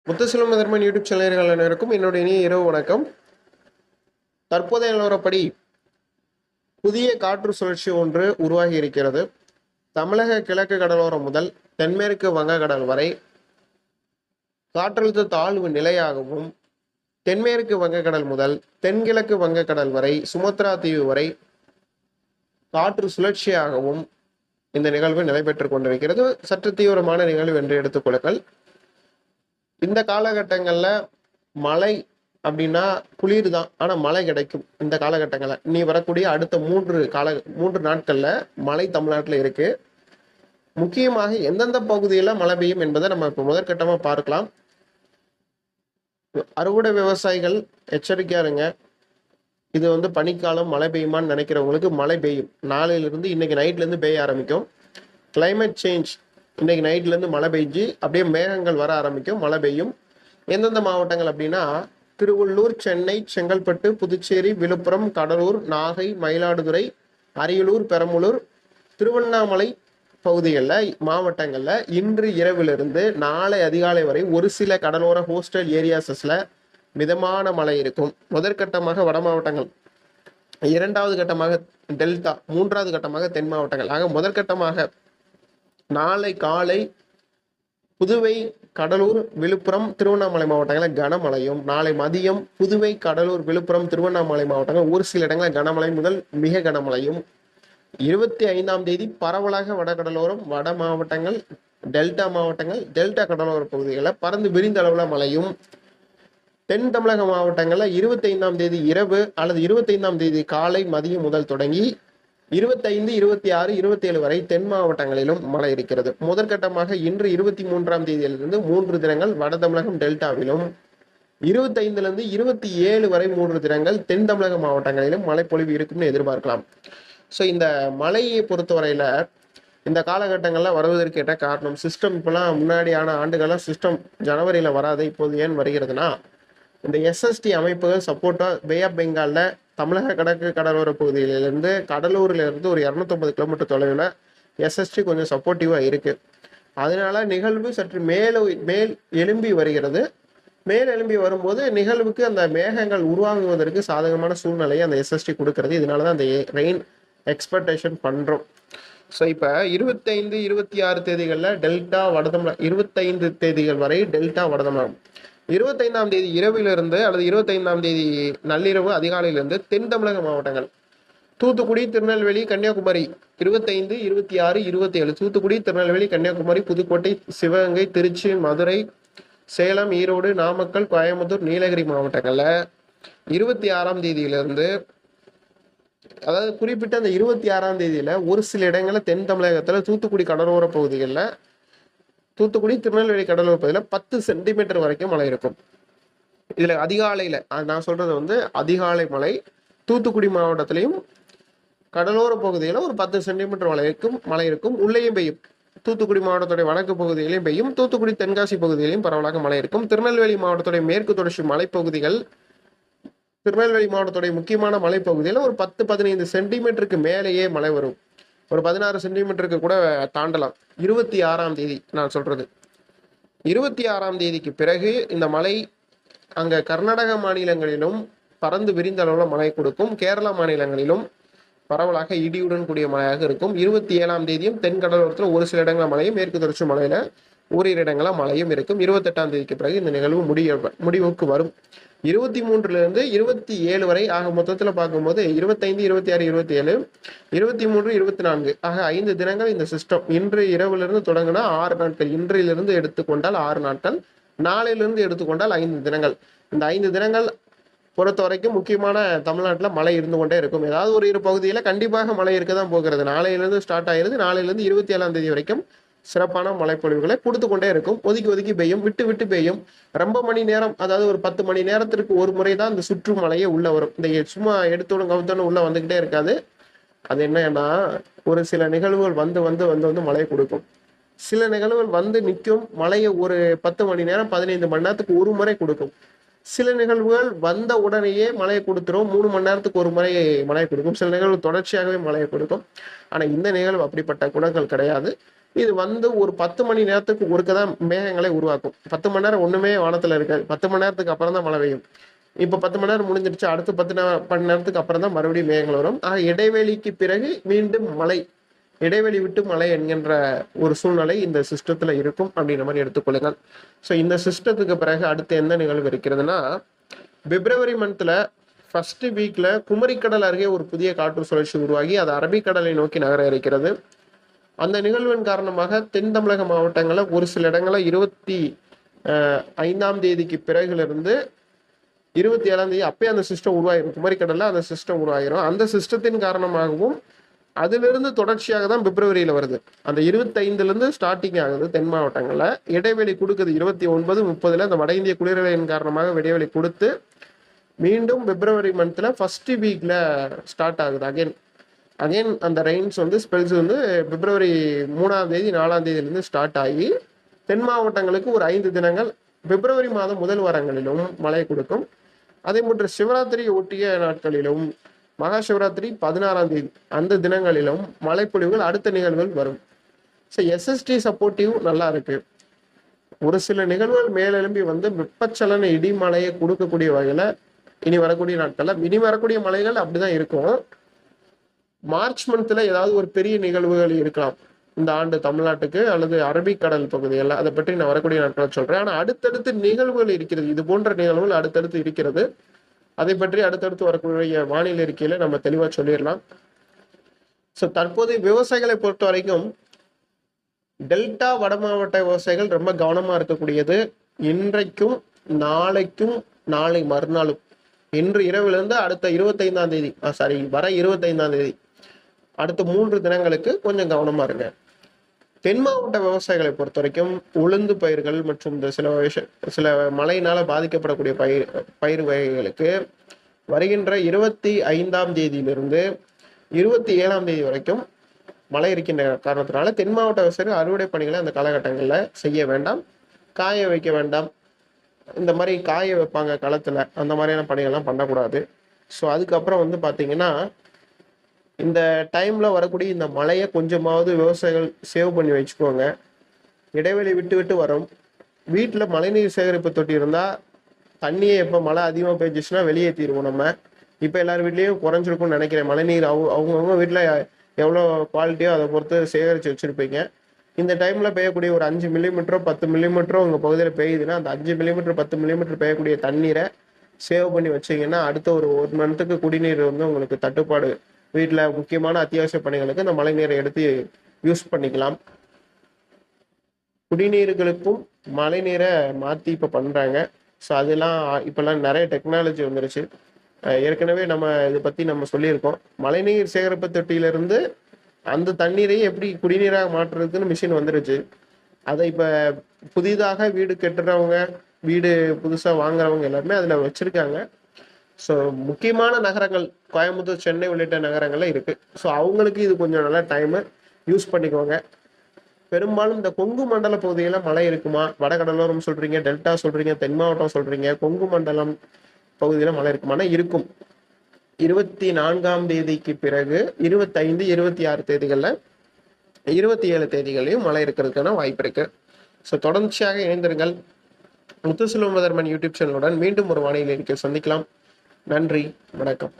Muthuselvam மதர்மன் YouTube சேனல்கள் அனைவருக்கும் என்னுடைய இனிய இரவு வணக்கம். தற்போதைய நிலவரப்படி புதிய காற்று சுழற்சி ஒன்று உருவாகி இருக்கிறது. தமிழக கிழக்கு கடலோரம் முதல் தென்மேற்கு வங்கக்கடல் வரை காற்றழுத்த தாழ்வு நிலையாகவும், தென்மேற்கு வங்கக்கடல் முதல் தென்கிழக்கு வங்கக்கடல் வரை சுமத்ரா தீவு வரை காற்று சுழற்சியாகவும் இந்த நிகழ்வு நடைபெற்றுக் கொண்டிருக்கிறது. சற்று தீவிரமான நிகழ்வு என்று எடுத்துக்கொள்ளுங்கள். இந்த காலகட்டங்கள்ல மழை அப்படின்னா குளிர் தான், ஆனா மழை கிடைக்கும். இந்த காலகட்டங்கள்ல நீ வரக்கூடிய அடுத்த மூன்று நாட்கள்ல மழை தமிழ்நாட்டில் இருக்கு. முக்கியமாக எந்தெந்த பகுதியில மழை பெய்யும் என்பதை நம்ம இப்ப முதற்கட்டமா பார்க்கலாம். அறுவடை விவசாயிகள் எச்சரிக்கையா இருங்க. இது பனிக்காலம், மழை பெய்யுமான்னு நினைக்கிறவங்களுக்கு மழை பெய்யும். நாளையிலிருந்து இன்னைக்கு நைட்ல இருந்து பெய்ய ஆரம்பிக்கும். கிளைமேட் சேஞ்ச் இன்னைக்கு நைட்ல இருந்து மழை பெய்ஞ்சு அப்படியே மேகங்கள் வர ஆரம்பிக்கும், மழை பெய்யும். எந்தெந்த மாவட்டங்கள் அப்படின்னா திருவள்ளூர், சென்னை, செங்கல்பட்டு, புதுச்சேரி, விழுப்புரம், கடலூர், நாகை, மயிலாடுதுறை, அரியலூர், பெரம்பலூர், திருவண்ணாமலை பகுதிகளில் மாவட்டங்கள்ல இன்று இரவிலிருந்து நாளை அதிகாலை வரை ஒரு சில கடலோர கோஸ்டல் ஏரியாஸஸ்ல மிதமான மழை இருக்கும். முதற்கட்டமாக வட மாவட்டங்கள், இரண்டாவது கட்டமாக டெல்டா, மூன்றாவது கட்டமாக தென் மாவட்டங்கள். ஆக முதற்கட்டமாக நாளை காலை புதுவை, கடலூர், விழுப்புரம், திருவண்ணாமலை மாவட்டங்களில் கனமழையும், நாளை மதியம் புதுவை, கடலூர், விழுப்புரம், திருவண்ணாமலை மாவட்டங்கள் ஒரு சில இடங்களில் கனமழை முதல் மிக கனமழையும், 25ஆம் தேதி பரவலாக வடகடலோரம், வட மாவட்டங்கள், டெல்டா மாவட்டங்கள், டெல்டா கடலோர பகுதிகளில் பறந்து விரிந்த அளவுல மழையும், தென் தமிழக மாவட்டங்களில் 25ஆம் தேதி இரவு அல்லது 25ஆம் தேதி காலை மதியம் முதல் தொடங்கி 25, 26, 27 வரை தென் மாவட்டங்களிலும் மழை இருக்கிறது. முதற்கட்டமாக இன்று 23ஆம் தேதியிலிருந்து 3 தினங்கள் வட தமிழகம் டெல்டாவிலும், 25லிருந்து 27 வரை 3 தினங்கள் தென் தமிழக மாவட்டங்களிலும் மழைப்பொழிவு இருக்கும்னு எதிர்பார்க்கலாம். ஸோ இந்த மழையை பொறுத்தவரையில இந்த காலகட்டங்கள்ல வருவதற்கு என்ன காரணம்? சிஸ்டம் இப்பெல்லாம் முன்னாடியான ஆண்டுகள்லாம் சிஸ்டம் ஜனவரியில வராது, இப்போது ஏன் வருகிறதுனா இந்த எஸ்எஸ்டி அமைப்புகள் சப்போர்ட்டா பே ஆஃப் பெங்கால்ல தமிழக கிழக்கு கடலோர பகுதியிலிருந்து கடலூர்ல இருந்து ஒரு 250 கிலோமீட்டர் தொலைவில் எஸ்எஸ்டி கொஞ்சம் சப்போர்ட்டிவா இருக்கு. அதனால நிகழ்வு சற்று மேல் எழும்பி வருகிறது. மேல் எழும்பி வரும்போது நிகழ்வுக்கு அந்த மேகங்கள் உருவாகுவதற்கு சாதகமான சூழ்நிலையை அந்த எஸ்எஸ்டி கொடுக்கறது. இதனாலதான் அந்த ரெயின் எக்ஸ்பெக்டேஷன் பண்றோம். ஸோ இப்போ 25, 26 தேதிகளில் டெல்டா வடதமிழகம், 25 தேதிகள் வரை டெல்டா வடதமிழகம், 25ஆம் தேதி இரவிலிருந்து அல்லது 25ஆம் தேதி நள்ளிரவு அதிகாலையிலிருந்து தென் தமிழக மாவட்டங்கள் தூத்துக்குடி, திருநெல்வேலி, கன்னியாகுமரி 25, 26, 27, தூத்துக்குடி, திருநெல்வேலி, கன்னியாகுமரி, புதுக்கோட்டை, சிவகங்கை, திருச்சி, மதுரை, சேலம், ஈரோடு, நாமக்கல், கோயம்புத்தூர், நீலகிரி மாவட்டங்கள்ல 26ஆம் தேதியிலிருந்து, அதாவது குறிப்பிட்ட அந்த 26ஆம் தேதியில ஒரு சில இடங்கள்ல தென் தமிழகத்துல தூத்துக்குடி கடலோர பகுதிகளில், தூத்துக்குடி, திருநெல்வேலி கடலோர பகுதியில் 10 சென்டிமீட்டர் வரைக்கும் மழை இருக்கும். இதுல அதிகாலையில நான் சொல்றது அதிகாலை மழை தூத்துக்குடி மாவட்டத்திலையும் கடலோர பகுதியில ஒரு 10 சென்டிமீட்டர் மழை இருக்கும். உள்ளேயும் பெய்யும். தூத்துக்குடி மாவட்டத்துடைய வடக்கு பகுதியிலையும் பெய்யும். தூத்துக்குடி தென்காசி பகுதியிலையும் பரவலாக மழை இருக்கும். திருநெல்வேலி மாவட்டத்துடைய மேற்கு தொடர்ச்சி மலைப்பகுதிகள், திருநெல்வேலி மாவட்டத்துடைய முக்கியமான மலைப்பகுதியில ஒரு 10-15 சென்டிமீட்டருக்கு மேலேயே மழை வரும். ஒரு 16 சென்டிமீட்டருக்கு கூட தாண்டலாம். 26ஆம் தேதி நான் சொல்றது. 26ஆம் தேதிக்கு பிறகு இந்த மழை அங்க கர்நாடக மாநிலங்களிலும் பறந்து விரிந்த அளவுல மழை கொடுக்கும். கேரளா மாநிலங்களிலும் பரவலாக இடியுடன் கூடிய மழையாக இருக்கும். 27ஆம் தேதியும் தென் கடலோரத்தில் ஒரு சில இடங்கள மழையும், மேற்கு தொடர்ச்சி மலையில ஓரிரு இடங்கள மழையும் இருக்கும். 28ஆம் தேதிக்கு பிறகு இந்த நிகழ்வு முடிவுக்கு வரும். 23லிருந்து 27 வரை ஆக மொத்தத்தில் பார்க்கும்போது 25, 26, 27, 23, 24 ஆக 5 தினங்கள் இந்த சிஸ்டம். இன்று இரவிலிருந்து தொடங்கினா 6 நாட்கள், இன்றிலிருந்து எடுத்துக்கொண்டால் 6 நாட்கள், நாளையிலிருந்து எடுத்துக்கொண்டால் 5 தினங்கள். இந்த 5 தினங்கள் பொறுத்த வரைக்கும் முக்கியமான தமிழ்நாட்டில் மழை இருந்து கொண்டே இருக்கும். ஏதாவது ஒரு இரு பகுதியில் கண்டிப்பாக மழை இருக்க தான் போகிறது. நாளையிலிருந்து ஸ்டார்ட் ஆகிறது. நாளையிலிருந்து 27ஆம் தேதி வரைக்கும் சிறப்பான மழைப்பொழிவுகளை கொடுத்து கொண்டே இருக்கும். ஒதுக்கி பெய்யும், விட்டு பெய்யும். ரொம்ப மணி நேரம், அதாவது ஒரு 10 மணி நேரத்திற்கு ஒரு முறை தான் இந்த சுற்று மழையே உள்ள வரும். இந்த சும்மா எடுத்தோடும் கவுத்தோடும் உள்ள வந்துகிட்டே இருக்காது. அது என்னன்னா ஒரு சில நிகழ்வுகள் வந்து மழை கொடுக்கும். சில நிகழ்வுகள் வந்து நிற்கும், மழையை ஒரு 10 மணி நேரம் 15 மணி நேரத்துக்கு ஒரு முறை கொடுக்கும். சில நிகழ்வுகள் வந்த உடனேயே மழையை கொடுத்துரும், 3 மணி நேரத்துக்கு ஒரு முறை மழையை கொடுக்கும். சில நிகழ்வு தொடர்ச்சியாகவே மழையை கொடுக்கும். ஆனா இந்த நிகழ்வு அப்படிப்பட்ட குணங்கள் கிடையாது. இது வந்து ஒரு 10 மணி நேரத்துக்கு ஒருக்க தான் மேகங்களை உருவாக்கும். 10 மணி நேரம் ஒண்ணுமே வானத்துல இருக்காது. 10 மணி நேரத்துக்கு அப்புறம் தான் மழை பெய்யும். இப்ப 10 மணி நேரம் முடிஞ்சிருச்சு. அடுத்து 10 மணி நேரத்துக்கு அப்புறம் தான் மறுபடியும் மேகங்கள் வரும். இடைவெளிக்கு பிறகு மீண்டும் மழை, இடைவெளி விட்டு மழை என்கின்ற ஒரு சூழ்நிலை இந்த சிஸ்டத்துல இருக்கும் அப்படின்ற மாதிரி எடுத்துக்கொள்ளுங்கள். ஸோ இந்த சிஸ்டத்துக்கு பிறகு அடுத்து எந்த நிகழ்வு இருக்கிறதுனா, பிப்ரவரி மந்த்ல ஃபர்ஸ்ட் வீக்ல குமரிக்கடல் அருகே ஒரு புதிய காற்று சுழற்சி உருவாகி அது அரபிக்கடலை நோக்கி நகர இருக்கிறது. அந்த நிகழ்வின் காரணமாக தென் தமிழக மாவட்டங்களில் ஒரு சில இடங்களில் 25ஆம் தேதிக்கு பிறகுலேருந்து 27ஆம் தேதி அப்பயே அந்த சிஸ்டம் உருவாயிரும். குமரிக்கடல்ல அந்த சிஸ்டம் உருவாயிரும். அந்த சிஸ்டத்தின் காரணமாகவும் அதிலிருந்து தொடர்ச்சியாக தான் பிப்ரவரியில வருது. அந்த 25லேருந்து ஸ்டார்டிங் ஆகுது தென் மாவட்டங்கள்ல. இடைவெளி கொடுக்குது 29, 30 அந்த வட இந்திய குளிரலையின் காரணமாக இடைவெளி கொடுத்து மீண்டும் பிப்ரவரி மந்த்ல ஃபர்ஸ்ட் வீக்ல ஸ்டார்ட் ஆகுது. அகைன் அந்த ரெயின்ஸ் வந்து ஸ்பெல்ஸ் வந்து பிப்ரவரி 3ஆம் தேதி 4ஆம் தேதியிலிருந்து ஸ்டார்ட் ஆகி தென் மாவட்டங்களுக்கு ஒரு 5 தினங்கள் பிப்ரவரி மாதம் முதல் வாரங்களிலும் மழை கொடுக்கும். அதே போன்று சிவராத்திரி ஒட்டிய நாட்களிலும் மகா சிவராத்திரி 16ஆம் தேதி அந்த தினங்களிலும் மழைப்பொழிவுகள் அடுத்த நிகழ்வுகள் வரும். ஸோ எஸ்எஸ்டி சப்போர்ட்டிவ் நல்லா இருக்கு. ஒரு சில நிகழ்வுகள் மேலெழும்பி வந்து வெப்பச்சலன இடி மழையை கொடுக்கக்கூடிய வகையில இனி வரக்கூடிய நாட்கள்ல இனி வரக்கூடிய மழைகள் அப்படிதான் இருக்கும். மார்ச் மந்த்ல ஏதாவது ஒரு பெரிய நிகழ்வுகள் இருக்கலாம் இந்த ஆண்டு தமிழ்நாட்டுக்கு அல்லது அரபிக்கடல் பகுதிகள். அதை பற்றி நான் வரக்கூடிய நாட்கள் சொல்றேன். ஆனா அடுத்தடுத்து நிகழ்வுகள் இருக்கிறது, இது போன்ற நிகழ்வுகள் அடுத்தடுத்து இருக்கிறது. அதை பற்றி அடுத்தடுத்து வரக்கூடிய வானிலை அறிக்கையில நம்ம தெளிவா சொல்லிடலாம். ஸோ தற்போது விவசாயிகளை பொறுத்த வரைக்கும் டெல்டா வட மாவட்ட விவசாயிகள் ரொம்ப கவனமா இருக்கக்கூடியது. இன்றைக்கும் நாளைக்கும் நாளை மறுநாளும் இன்று இரவிலிருந்து அடுத்த 25ஆம் தேதி வர 25ஆம் தேதி அடுத்த 3 தினங்களுக்கு கொஞ்சம் கவனமா இருங்க. தென் மாவட்ட விவசாயிகளை பொறுத்த வரைக்கும் உளுந்து பயிர்கள் மற்றும் இந்த சில மழையினால பாதிக்கப்படக்கூடிய பயிர் வகைகளுக்கு வருகின்ற 25ஆம் தேதியிலிருந்து 27ஆம் தேதி வரைக்கும் மழை இருக்கின்ற காரணத்தினால தென் மாவட்ட விவசாயிகள் அறுவடை பணிகளை அந்த காலகட்டங்களில் செய்ய வேண்டாம், காய வைக்க வேண்டாம். இந்த மாதிரி காய வைப்பாங்க களத்துல, அந்த மாதிரியான பணிகள்லாம் பண்ணக்கூடாது. ஸோ அதுக்கப்புறம் வந்து பார்த்தீங்கன்னா இந்த டைம்ல வரக்கூடிய இந்த மழையை கொஞ்சமாவது விவசாயிகள் சேவ் பண்ணி வச்சுக்கோங்க. இடைவெளி விட்டு விட்டு வரும். வீட்டில் மழைநீர் சேகரிப்பு தொட்டி இருந்தால் தண்ணியை எப்போ மழை அதிகமாக பெஞ்சிச்சுன்னா வெளியேற்றிடுவோம் நம்ம. இப்போ எல்லார் வீட்லேயும் குறைஞ்சிருக்கும்னு நினைக்கிறேன். மழைநீர் அவங்கவுங்க வீட்டில் எவ்வளோ குவாலிட்டியோ அதை பொறுத்து சேகரித்து வச்சுருப்பீங்க. இந்த டைமில் பெய்யக்கூடிய ஒரு 5 மில்லிமீட்டரோ 10 மில்லிமீட்டரோ உங்கள் பகுதியில் பெய்யுதுன்னா அந்த 5 மில்லிமீட்டர் 10 மில்லிமீட்டர் பெய்யக்கூடிய தண்ணீரை சேவ் பண்ணி வச்சிங்கன்னா அடுத்த ஒரு மந்த்துக்கு குடிநீர் வந்து உங்களுக்கு தட்டுப்பாடு, வீட்டில் முக்கியமான அத்தியாவசிய பணிகளுக்கு இந்த மழை நீரை எடுத்து யூஸ் பண்ணிக்கலாம். குடிநீர்களுக்கும் மழை நீரை மாற்றி இப்போ பண்ணுறாங்க. ஸோ அதெல்லாம் இப்போல்லாம் நிறைய டெக்னாலஜி வந்துருச்சு. ஏற்கனவே நம்ம இதை பற்றி நம்ம சொல்லியிருக்கோம். மழைநீர் சேகரிப்பு தொட்டியிலிருந்து அந்த தண்ணீரையும் எப்படி குடிநீராக மாற்றுறதுக்குன்னு மிஷின் வந்துருச்சு. அதை இப்போ புதிதாக வீடு கட்டுறவங்க, வீடு புதுசாக வாங்குறவங்க எல்லாருமே அதில் வச்சுருக்காங்க. ஸோ முக்கியமான நகரங்கள் கோயம்புத்தூர், சென்னை உள்ளிட்ட நகரங்கள்ல இருக்கு. ஸோ அவங்களுக்கு இது கொஞ்சம் நல்ல டைமு, யூஸ் பண்ணிக்கோங்க. பெரும்பாலும் இந்த கொங்கு மண்டல பகுதியில் மழை இருக்குமா? வடகடலோரம் சொல்றீங்க, டெல்டா சொல்றீங்க, தென் மாவட்டம் சொல்றீங்க, கொங்கு மண்டலம் பகுதியில் மழை இருக்குமானா இருக்கும். 24ஆம் தேதிக்கு பிறகு 25, 26 தேதிகளில் 27 தேதிகளையும் மழை இருக்கிறதுக்கான வாய்ப்பு இருக்கு. ஸோ தொடர்ச்சியாக இணைந்திருங்கள். முத்துசெல்வம் மதர்மன் யூடியூப் சேனலுடன் மீண்டும் ஒரு வானிலை அறிக்கை சந்திக்கலாம். நன்றி, வணக்கம்.